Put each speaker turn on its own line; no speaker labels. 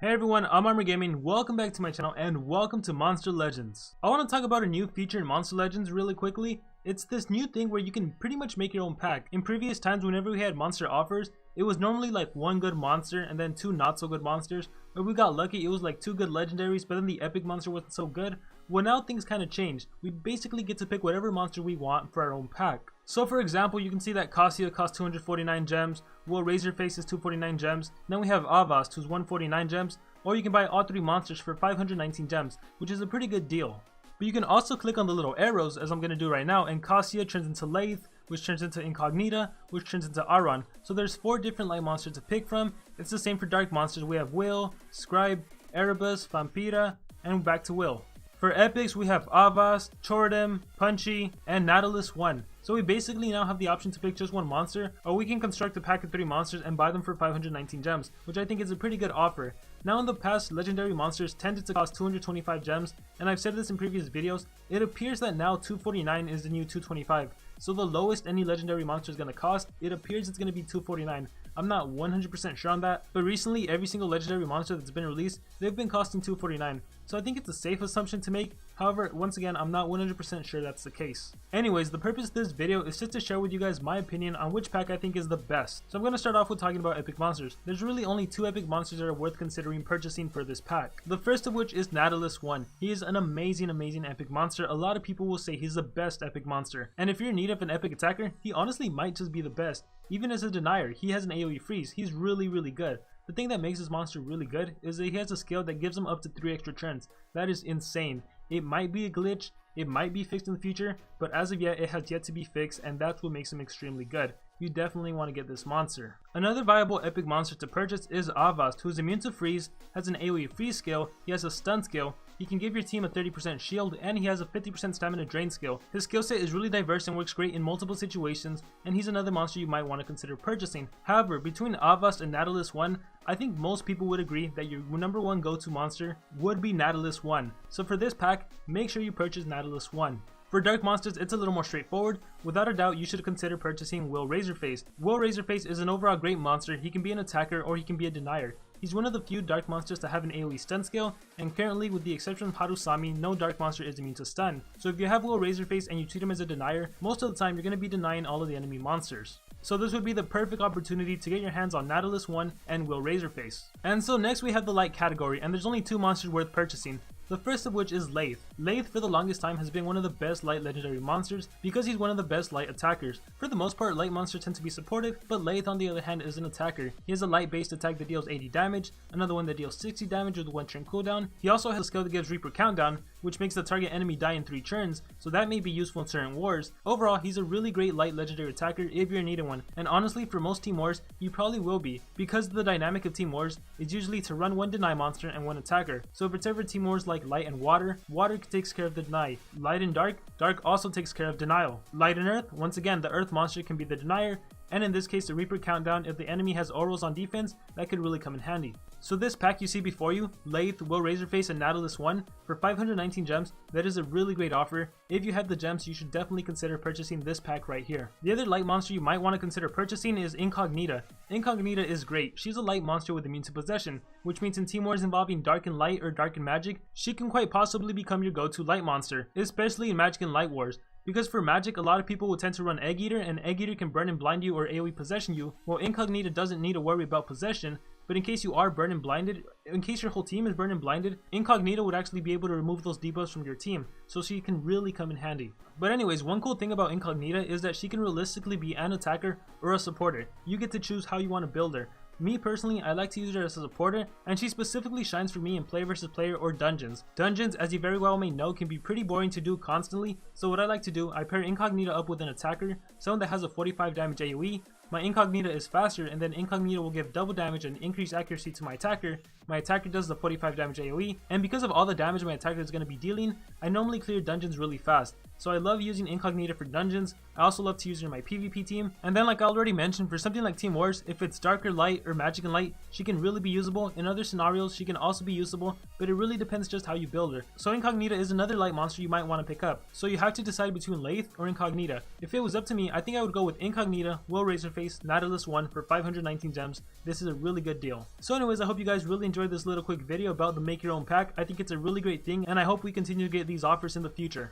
Hey everyone, I'm Armor Gaming, welcome back to my channel and welcome to Monster Legends. I want to talk about a new feature in Monster Legends really quickly. It's this new thing where you can pretty much make your own pack. In previous times, whenever we had monster offers, it was normally like one good monster and then two not so good monsters. Or we got lucky, it was like two good legendaries, but then the epic monster wasn't so good. Well, now things kind of changed. We basically get to pick whatever monster we want for our own pack. So for example, you can see that Kassia costs 249 gems, Will Razorface is 249 gems, then we have Avaast who's 149 gems, or you can buy all three monsters for 519 gems, which is a pretty good deal. But you can also click on the little arrows, as I'm going to do right now, and Kassia turns into Layth, which turns into Incognita, which turns into Ahran. So there's 4 different light monsters to pick from. It's the same for dark monsters. We have Will, Scryb, Avaast, Fampira, and back to Will. For epics, we have Avaast, Choradam, Punchy, and Nautilus 1. So we basically now have the option to pick just one monster, or we can construct a pack of 3 monsters and buy them for 519 gems, which I think is a pretty good offer. Now in the past, legendary monsters tended to cost 225 gems, and I've said this in previous videos, it appears that now 249 is the new 225. So the lowest any legendary monster is going to cost, it appears it's going to be 249. I'm not 100% sure on that, but recently every single legendary monster that's been released, they've been costing 249. So I think it's a safe assumption to make. However, once again, I'm not 100% sure that's the case. Anyways, the purpose of this video is just to share with you guys my opinion on which pack I think is the best. So I'm going to start off with talking about epic monsters. There's really only 2 epic monsters that are worth considering purchasing for this pack. The first of which is Nautilus 1. He is an amazing epic monster. A lot of people will say he's the best epic monster. And if you're in need of an epic attacker, he honestly might just be the best. Even as a denier, he has an AoE freeze. He's really good. The thing that makes this monster really good is that he has a skill that gives him up to 3 extra turns. That is insane. It might be a glitch, it might be fixed in the future, but as of yet it has yet to be fixed, and that's what makes him extremely good. You definitely want to get this monster. Another viable epic monster to purchase is Avaast, who is immune to freeze, has an AoE freeze skill, he has a stun skill, he can give your team a 30% shield, and he has a 50% stamina drain skill. His skill set is really diverse and works great in multiple situations, and he's another monster you might want to consider purchasing. However, between Avaast and Nautilus 1, I think most people would agree that your number 1 go-to monster would be Nautilus 1. So for this pack, make sure you purchase Nautilus 1. For dark monsters, it's a little more straightforward. Without a doubt, you should consider purchasing Will Razorface. Will Razorface is an overall great monster. He can be an attacker or he can be a denier. He's one of the few dark monsters to have an AoE stun skill, and currently with the exception of Harusami, no dark monster is immune to stun. So if you have Will Razorface and you treat him as a denier, most of the time you're going to be denying all of the enemy monsters. So this would be the perfect opportunity to get your hands on Nautilus 1 and Will Razorface. And so next we have the light category, and there's only 2 monsters worth purchasing. The first of which is Layth. Layth for the longest time has been one of the best light legendary monsters because he's one of the best light attackers. For the most part, light monsters tend to be supportive, but Layth on the other hand is an attacker. He has a light based attack that deals 80 damage, another one that deals 60 damage with 1 turn cooldown. He also has a skill that gives Reaper countdown, which makes the target enemy die in 3 turns, so that may be useful in certain wars. Overall, he's a really great light legendary attacker if you're needing one, and honestly for most team wars, you probably will be, because the dynamic of team wars is usually to run 1 deny monster and 1 attacker. So if it's ever team wars like light and water, water takes care of the deny. Light and dark, dark also takes care of denial. Light and earth, once again the earth monster can be the denier, and in this case the Reaper countdown. If the enemy has orals on defense, that could really come in handy. So this pack you see before you, Layth, Will Razorface, and Nautilus 1, for 519 gems, that is a really great offer. If you have the gems, you should definitely consider purchasing this pack right here. The other light monster you might want to consider purchasing is Incognita. Incognita is great. She's a light monster with immune to possession, which means in team wars involving dark and light or dark and magic, she can quite possibly become your go-to light monster, especially in magic and light wars. Because for magic, a lot of people will tend to run Egg Eater, and Egg Eater can burn and blind you or AoE possession you, while Incognita doesn't need to worry about possession. But in case you are burned and blinded, in case your whole team is burned and blinded, Incognita would actually be able to remove those debuffs from your team, so she can really come in handy. But anyways, one cool thing about Incognita is that she can realistically be an attacker or a supporter. You get to choose how you want to build her. Me personally, I like to use her as a supporter, and she specifically shines for me in player versus player or dungeons. Dungeons, as you very well may know, can be pretty boring to do constantly, so what I like to do, I pair Incognita up with an attacker, someone that has a 45 damage AoE. My Incognita is faster, and then Incognita will give double damage and increased accuracy to my attacker. My attacker does the 45 damage AoE, and because of all the damage my attacker is going to be dealing, I normally clear dungeons really fast. So I love using Incognita for dungeons. I also love to use her in my PvP team. And then like I already mentioned, for something like Team Wars, if it's dark or light or magic and light, she can really be usable. In other scenarios, she can also be usable, but it really depends just how you build her. So Incognita is another light monster you might want to pick up. So you have to decide between Layth or Incognita. If it was up to me, I think I would go with Incognita, Will Razorface, Face Nautilus 1 for 519 gems. This is a really good deal. So anyways, I hope you guys really enjoyed this little quick video about the make your own pack. I think it's a really great thing, and I hope we continue to get these offers in the future.